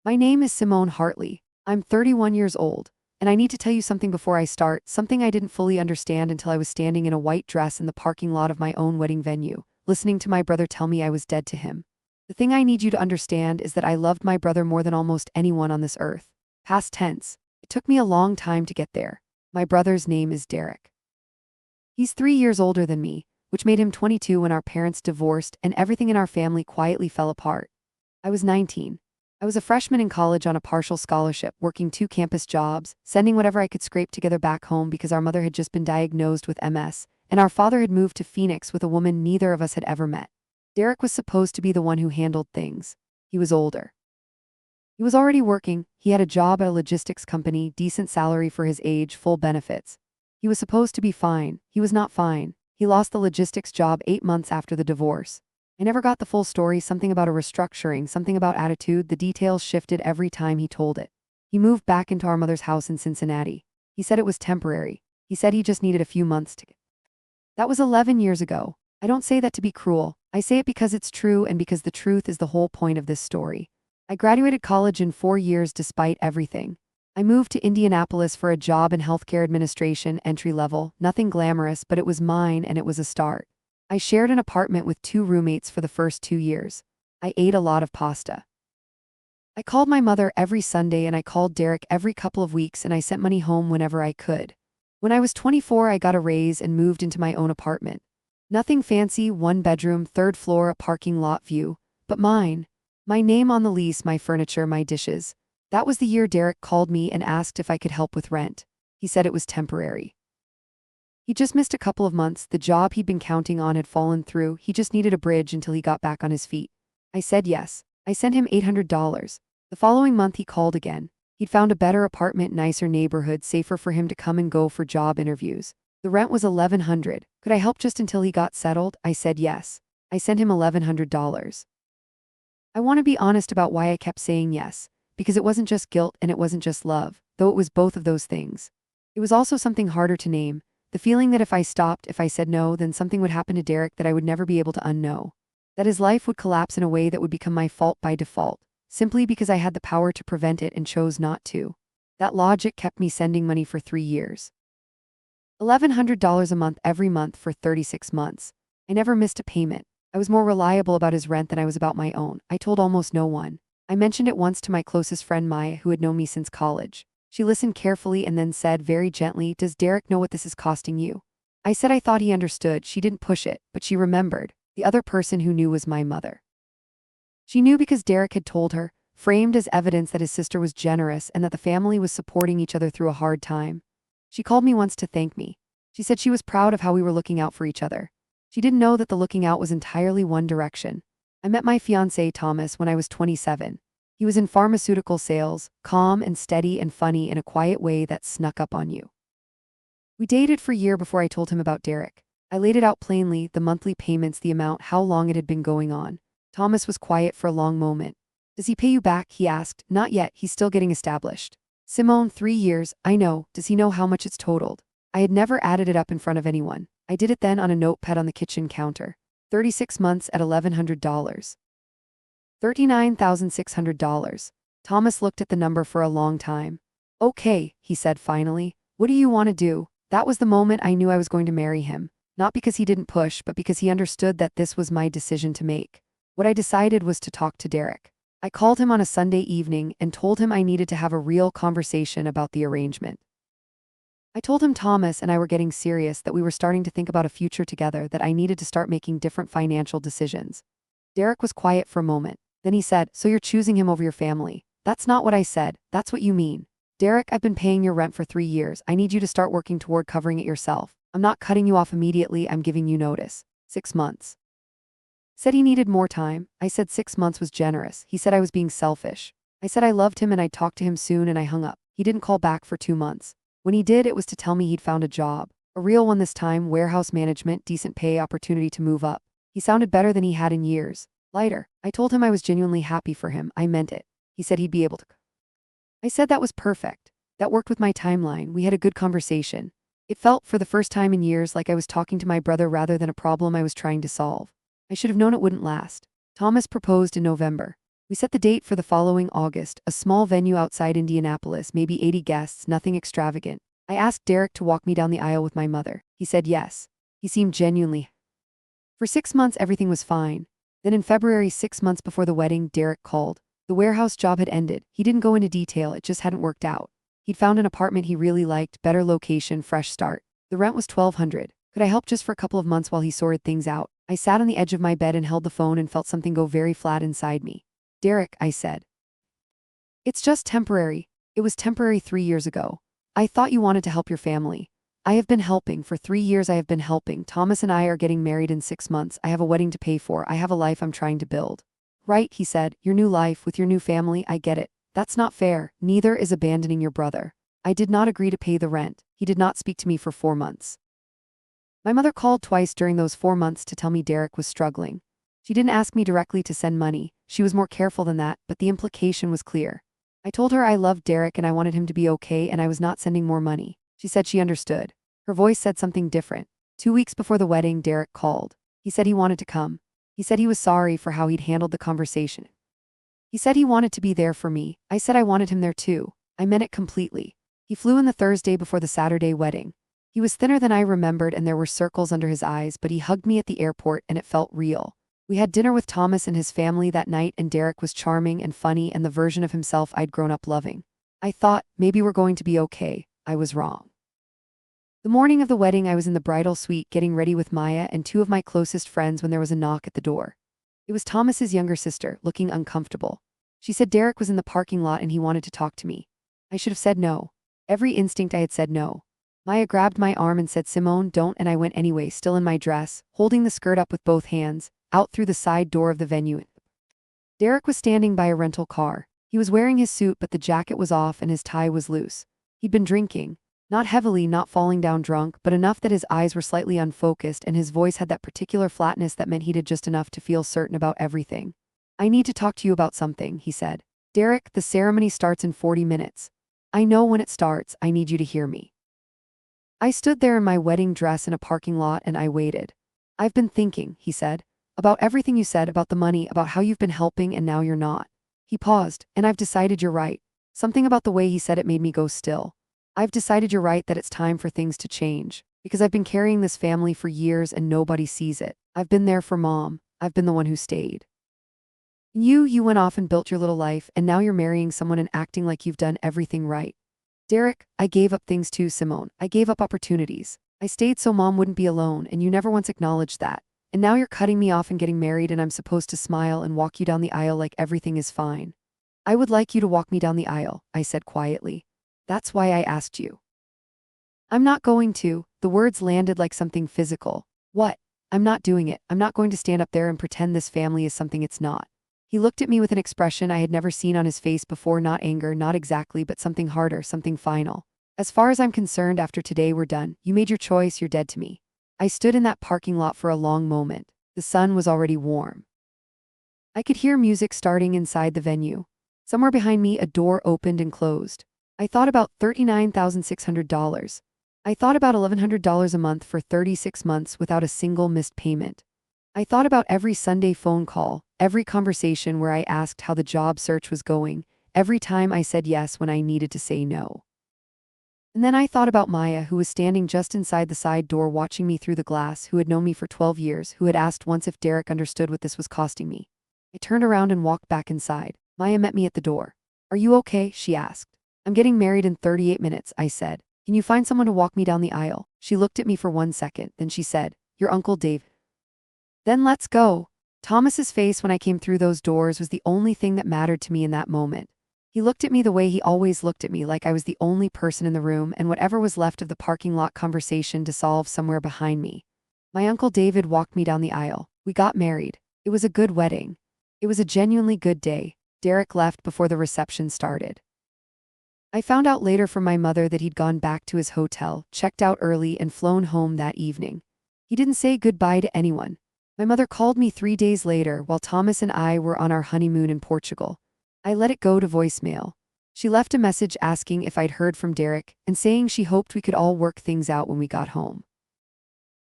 My name is Simone Hartley. I'm 31 years old, and I need to tell you something before I start, something I didn't fully understand until I was standing in a white dress in the parking lot of my own wedding venue, listening to my brother tell me I was dead to him. The thing I need you to understand is that I loved my brother more than almost anyone on this earth. Past tense. It took me a long time to get there. My brother's name is Derek. He's 3 years older than me, which made him 22 when our parents divorced and everything in our family quietly fell apart. I was 19. I was a freshman in college on a partial scholarship, working 2 campus jobs, sending whatever I could scrape together back home because our mother had just been diagnosed with MS, and our father had moved to Phoenix with a woman neither of us had ever met. Derek was supposed to be the one who handled things. He was older. He was already working, he had a job at a logistics company, decent salary for his age, full benefits. He was supposed to be fine. He was not fine. He lost the logistics job 8 months after the divorce. I never got the full story, something about a restructuring, something about attitude, the details shifted every time he told it. He moved back into our mother's house in Cincinnati. He said it was temporary. He said he just needed a few months to. That was 11 years ago. I don't say that to be cruel. I say it because it's true and because the truth is the whole point of this story. I graduated college in 4 years despite everything. I moved to Indianapolis for a job in healthcare administration, entry level, nothing glamorous, but it was mine and it was a start. I shared an apartment with 2 roommates for the first 2 years. I ate a lot of pasta. I called my mother every Sunday and I called Derek every couple of weeks and I sent money home whenever I could. When I was 24, I got a raise and moved into my own apartment. Nothing fancy, 1 bedroom, 3rd floor, a parking lot view, but mine. My name on the lease, my furniture, my dishes. That was the year Derek called me and asked if I could help with rent. He said it was temporary. He just missed a couple of months, the job he'd been counting on had fallen through, he just needed a bridge until he got back on his feet. I said yes. I sent him $800. The following month he called again. He'd found a better apartment, nicer neighborhood, safer for him to come and go for job interviews. The rent was $1,100. Could I help just until he got settled? I said yes. I sent him $1,100. I want to be honest about why I kept saying yes, because it wasn't just guilt and it wasn't just love, though it was both of those things. It was also something harder to name. The feeling that if I stopped, if I said no, then something would happen to Derek that I would never be able to unknow. That his life would collapse in a way that would become my fault by default, simply because I had the power to prevent it and chose not to. That logic kept me sending money for 3 years. $1,100 a month every month for 36 months. I never missed a payment. I was more reliable about his rent than I was about my own. I told almost no one. I mentioned it once to my closest friend Maya, who had known me since college. She listened carefully and then said very gently, "Does Derek know what this is costing you?" I said I thought he understood. She didn't push it, but she remembered. The other person who knew was my mother. She knew because Derek had told her, framed as evidence that his sister was generous and that the family was supporting each other through a hard time. She called me once to thank me. She said she was proud of how we were looking out for each other. She didn't know that the looking out was entirely one direction. I met my fiancé Thomas when I was 27. He was in pharmaceutical sales, calm and steady and funny in a quiet way that snuck up on you. We dated for a year before I told him about Derek. I laid it out plainly, the monthly payments, the amount, how long it had been going on. Thomas was quiet for a long moment. "Does he pay you back?" he asked. "Not yet, he's still getting established." "Simone, 3 years, I know. Does he know how much it's totaled?" I had never added it up in front of anyone. I did it then on a notepad on the kitchen counter. 36 months at $1,100. $39,600. Thomas looked at the number for a long time. "Okay," he said finally. "What do you want to do?" That was the moment I knew I was going to marry him. Not because he didn't push, but because he understood that this was my decision to make. What I decided was to talk to Derek. I called him on a Sunday evening and told him I needed to have a real conversation about the arrangement. I told him Thomas and I were getting serious, that we were starting to think about a future together, that I needed to start making different financial decisions. Derek was quiet for a moment. Then he said, "So you're choosing him over your family?" "That's not what I said. That's what you mean." "Derek, I've been paying your rent for 3 years. I need you to start working toward covering it yourself. I'm not cutting you off immediately. I'm giving you notice. 6 months. Said he needed more time. I said 6 months was generous. He said I was being selfish. I said I loved him and I'd talk to him soon, and I hung up. He didn't call back for 2 months. When he did, it was to tell me he'd found a job. A real one this time, warehouse management, decent pay, opportunity to move up. He sounded better than he had in years. Lighter. I told him I was genuinely happy for him. I meant it. He said he'd be able to. I said that was perfect. That worked with my timeline. We had a good conversation. It felt, for the first time in years, like I was talking to my brother rather than a problem I was trying to solve. I should have known it wouldn't last. Thomas proposed in November. We set the date for the following August, a small venue outside Indianapolis, maybe 80 guests, nothing extravagant. I asked Derek to walk me down the aisle with my mother. He said yes. He seemed genuinely. For 6 months, everything was fine. Then in February, 6 months before the wedding, Derek called. The warehouse job had ended. He didn't go into detail, it just hadn't worked out. He'd found an apartment he really liked, better location, fresh start. The rent was $1,200. Could I help just for a couple of months while he sorted things out? I sat on the edge of my bed and held the phone and felt something go very flat inside me. Derek, I said. It's just temporary. It was temporary 3 years ago. I thought you wanted to help your family. I have been helping. For 3 years I have been helping. Thomas and I are getting married in 6 months. I have a wedding to pay for. I have a life I'm trying to build. Right, he said. Your new life, with your new family, I get it. That's not fair. Neither is abandoning your brother. I did not agree to pay the rent. He did not speak to me for 4 months. My mother called twice during those 4 months to tell me Derek was struggling. She didn't ask me directly to send money. She was more careful than that, but the implication was clear. I told her I loved Derek and I wanted him to be okay and I was not sending more money. She said she understood. Her voice said something different. 2 weeks before the wedding, Derek called. He said he wanted to come. He said he was sorry for how he'd handled the conversation. He said he wanted to be there for me. I said I wanted him there too. I meant it completely. He flew in the Thursday before the Saturday wedding. He was thinner than I remembered and there were circles under his eyes, but he hugged me at the airport and it felt real. We had dinner with Thomas and his family that night and Derek was charming and funny and the version of himself I'd grown up loving. I thought, maybe we're going to be okay. I was wrong. The morning of the wedding, I was in the bridal suite getting ready with Maya and 2 of my closest friends when there was a knock at the door. It was Thomas's younger sister, looking uncomfortable. She said Derek was in the parking lot and he wanted to talk to me. I should have said no. Every instinct I had said no. Maya grabbed my arm and said, Simone, don't, and I went anyway, still in my dress, holding the skirt up with both hands, out through the side door of the venue. Derek was standing by a rental car. He was wearing his suit, but the jacket was off and his tie was loose. He'd been drinking. Not heavily, not falling down drunk, but enough that his eyes were slightly unfocused and his voice had that particular flatness that meant he did just enough to feel certain about everything. I need to talk to you about something, he said. Derek, the ceremony starts in 40 minutes. I know when it starts. I need you to hear me. I stood there in my wedding dress in a parking lot and I waited. I've been thinking, he said, about everything you said, about the money, about how you've been helping and now you're not. He paused, and I've decided you're right. Something about the way he said it made me go still. I've decided you're right, that it's time for things to change. Because I've been carrying this family for years and nobody sees it. I've been there for Mom. I've been the one who stayed. You went off and built your little life, and now you're marrying someone and acting like you've done everything right. Derek, I gave up things too, Simone. I gave up opportunities. I stayed so Mom wouldn't be alone, and you never once acknowledged that. And now you're cutting me off and getting married, and I'm supposed to smile and walk you down the aisle like everything is fine. I would like you to walk me down the aisle, I said quietly. That's why I asked you. I'm not going to. The words landed like something physical. What? I'm not doing it. I'm not going to stand up there and pretend this family is something it's not. He looked at me with an expression I had never seen on his face before, not anger, not exactly, but something harder, something final. As far as I'm concerned, after today we're done. You made your choice, you're dead to me. I stood in that parking lot for a long moment. The sun was already warm. I could hear music starting inside the venue. Somewhere behind me, a door opened and closed. I thought about $39,600. I thought about $1,100 a month for 36 months without a single missed payment. I thought about every Sunday phone call, every conversation where I asked how the job search was going, every time I said yes when I needed to say no. And then I thought about Maya, who was standing just inside the side door watching me through the glass, who had known me for 12 years, who had asked once if Derek understood what this was costing me. I turned around and walked back inside. Maya met me at the door. Are you okay? She asked. I'm getting married in 38 minutes, I said. Can you find someone to walk me down the aisle? She looked at me for 1 second, then she said, Your Uncle Dave. Then let's go. Thomas's face when I came through those doors was the only thing that mattered to me in that moment. He looked at me the way he always looked at me, like I was the only person in the room and whatever was left of the parking lot conversation dissolved somewhere behind me. My Uncle David walked me down the aisle. We got married. It was a good wedding. It was a genuinely good day. Derek left before the reception started. I found out later from my mother that he'd gone back to his hotel, checked out early, and flown home that evening. He didn't say goodbye to anyone. My mother called me 3 days later while Thomas and I were on our honeymoon in Portugal. I let it go to voicemail. She left a message asking if I'd heard from Derek and saying she hoped we could all work things out when we got home.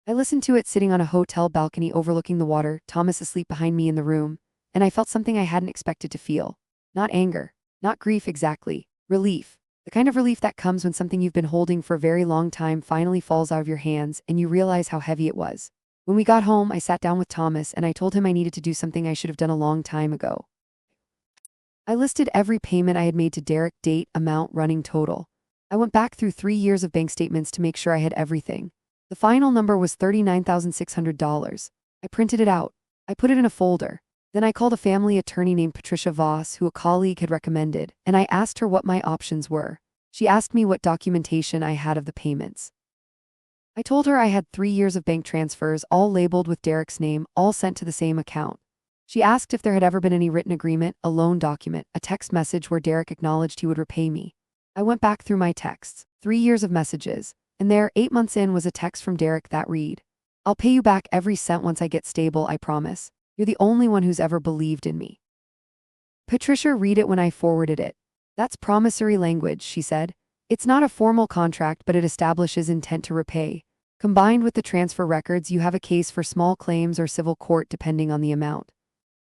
I listened to it sitting on a hotel balcony overlooking the water, Thomas asleep behind me in the room, and I felt something I hadn't expected to feel. Not anger, not grief exactly, relief. The kind of relief that comes when something you've been holding for a very long time finally falls out of your hands and you realize how heavy it was. When we got home, I sat down with Thomas and I told him I needed to do something I should have done a long time ago. I listed every payment I had made to Derek, date, amount, running total. I went back through 3 years of bank statements to make sure I had everything. The final number was $39,600. I printed it out. I put it in a folder. Then I called a family attorney named Patricia Voss, who a colleague had recommended, and I asked her what my options were. She asked me what documentation I had of the payments. I told her I had 3 years of bank transfers, all labeled with Derek's name, all sent to the same account. She asked if there had ever been any written agreement, a loan document, a text message where Derek acknowledged he would repay me. I went back through my texts, 3 years of messages, and there, 8 months in, was a text from Derek that read, "I'll pay you back every cent once I get stable, I promise. You're the only one who's ever believed in me." Patricia read it when I forwarded it. "That's promissory language," she said. "It's not a formal contract, but it establishes intent to repay. Combined with the transfer records, you have a case for small claims or civil court depending on the amount."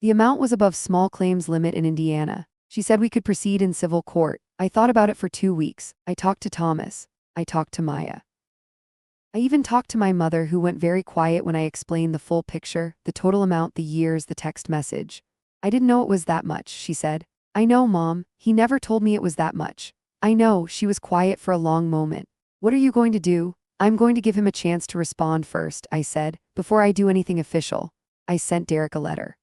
The amount was above small claims limit in Indiana. She said we could proceed in civil court. I thought about it for 2 weeks. I talked to Thomas. I talked to Maya. I even talked to my mother, who went very quiet when I explained the full picture, the total amount, the years, the text message. "I didn't know it was that much," she said. "I know, Mom. He never told me it was that much." "I know." She was quiet for a long moment. "What are you going to do?" "I'm going to give him a chance to respond first," I said, "before I do anything official." I sent Derek a letter.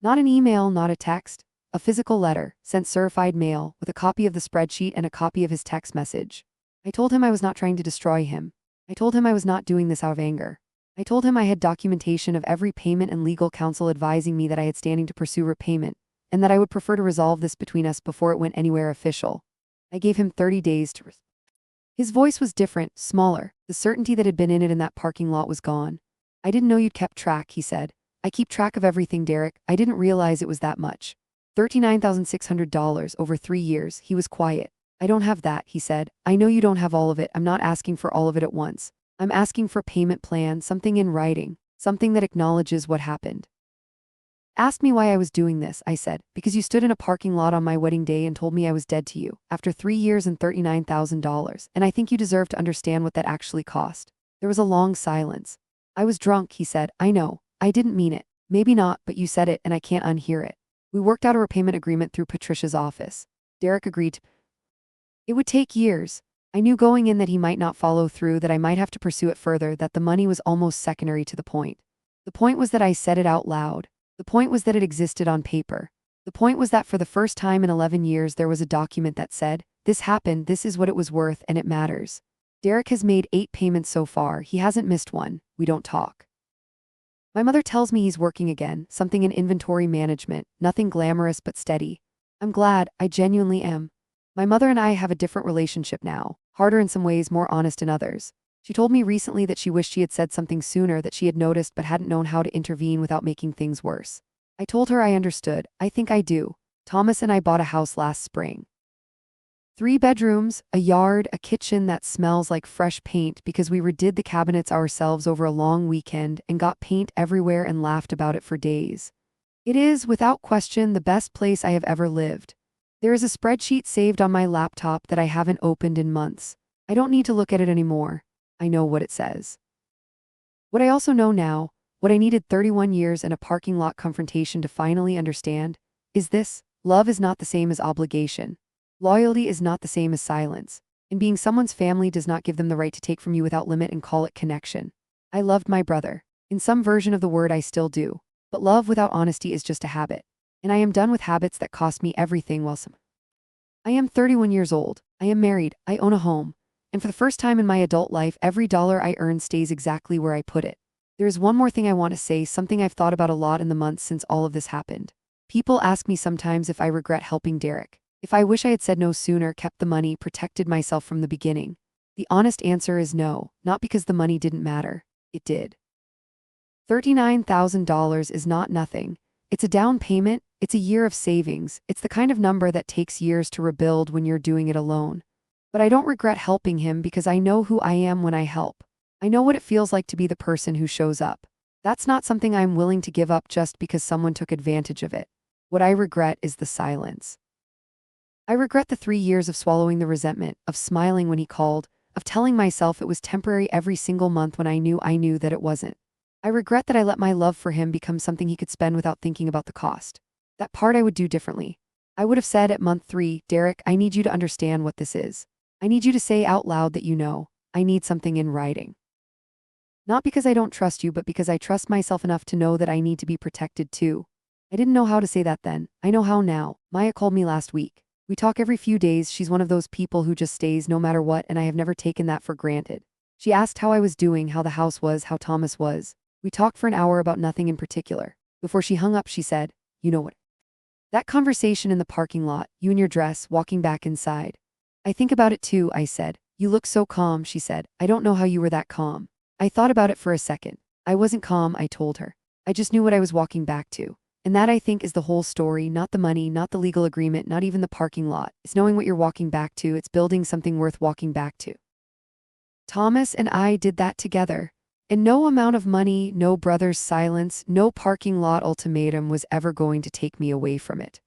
Not an email, not a text. A physical letter, sent certified mail, with a copy of the spreadsheet and a copy of his text message. I told him I was not trying to destroy him. I told him I was not doing this out of anger. I told him I had documentation of every payment and legal counsel advising me that I had standing to pursue repayment, and that I would prefer to resolve this between us before it went anywhere official. I gave him 30 days to respond. His voice was different, smaller. The certainty that had been in it in that parking lot was gone. "I didn't know you'd kept track," he said. "I keep track of everything, Derek. I didn't realize it was that much." $39,600 over 3 years. He was quiet. "I don't have that," he said. "I know you don't have all of it. I'm not asking for all of it at once. I'm asking for a payment plan, something in writing, something that acknowledges what happened." "Asked me why I was doing this," I said. "Because you stood in a parking lot on my wedding day and told me I was dead to you, after 3 years and $39,000, and I think you deserve to understand what that actually cost." There was a long silence. "I was drunk," he said. "I know. I didn't mean it. Maybe not, but you said it and I can't unhear it." We worked out a repayment agreement through Patricia's office. Derek agreed. It would take years. I knew going in that he might not follow through, that I might have to pursue it further, that the money was almost secondary to the point. The point was that I said it out loud. The point was that it existed on paper. The point was that for the first time in 11 years there was a document that said, "This happened, this is what it was worth, and it matters." Derek has made 8 payments so far. He hasn't missed one. We don't talk. My mother tells me he's working again, something in inventory management, nothing glamorous but steady. I'm glad, I genuinely am. My mother and I have a different relationship now, harder in some ways, more honest in others. She told me recently that she wished she had said something sooner, that she had noticed but hadn't known how to intervene without making things worse. I told her I understood. I think I do. Thomas and I bought a house last spring. 3 bedrooms, a yard, a kitchen that smells like fresh paint because we redid the cabinets ourselves over a long weekend and got paint everywhere and laughed about it for days. It is, without question, the best place I have ever lived. There is a spreadsheet saved on my laptop that I haven't opened in months. I don't need to look at it anymore. I know what it says. What I also know now, what I needed 31 years and a parking lot confrontation to finally understand, is this: love is not the same as obligation. Loyalty is not the same as silence. And being someone's family does not give them the right to take from you without limit and call it connection. I loved my brother. In some version of the word, I still do. But love without honesty is just a habit. And I am done with habits that cost me everything while I am 31 years old. I am married. I own a home. And for the first time in my adult life, every dollar I earn stays exactly where I put it. There is one more thing I want to say, something I've thought about a lot in the months since all of this happened. People ask me sometimes if I regret helping Derek. If I wish I had said no sooner, kept the money, protected myself from the beginning. The honest answer is no, not because the money didn't matter. It did. $39,000 is not nothing. It's a down payment, it's a year of savings, it's the kind of number that takes years to rebuild when you're doing it alone. But I don't regret helping him because I know who I am when I help. I know what it feels like to be the person who shows up. That's not something I'm willing to give up just because someone took advantage of it. What I regret is the silence. I regret the 3 years of swallowing the resentment, of smiling when he called, of telling myself it was temporary every single month when I knew that it wasn't. I regret that I let my love for him become something he could spend without thinking about the cost. That part I would do differently. I would have said at month 3, Derek, I need you to understand what this is. I need you to say out loud that you know. I need something in writing. Not because I don't trust you, but because I trust myself enough to know that I need to be protected too. I didn't know how to say that then. I know how now. Maya called me last week. We talk every few days. She's one of those people who just stays no matter what, and I have never taken that for granted. She asked how I was doing, how the house was, how Thomas was. We talked for an hour about nothing in particular. Before she hung up, she said, "You know what? That conversation in the parking lot, you in your dress, walking back inside. I think about it too," I said. "You look so calm," she said. "I don't know how you were that calm." I thought about it for a second. I wasn't calm, I told her. I just knew what I was walking back to. And that, I think, is the whole story, not the money, not the legal agreement, not even the parking lot. It's knowing what you're walking back to. It's building something worth walking back to. Thomas and I did that together. And no amount of money, no brother's silence, no parking lot ultimatum was ever going to take me away from it.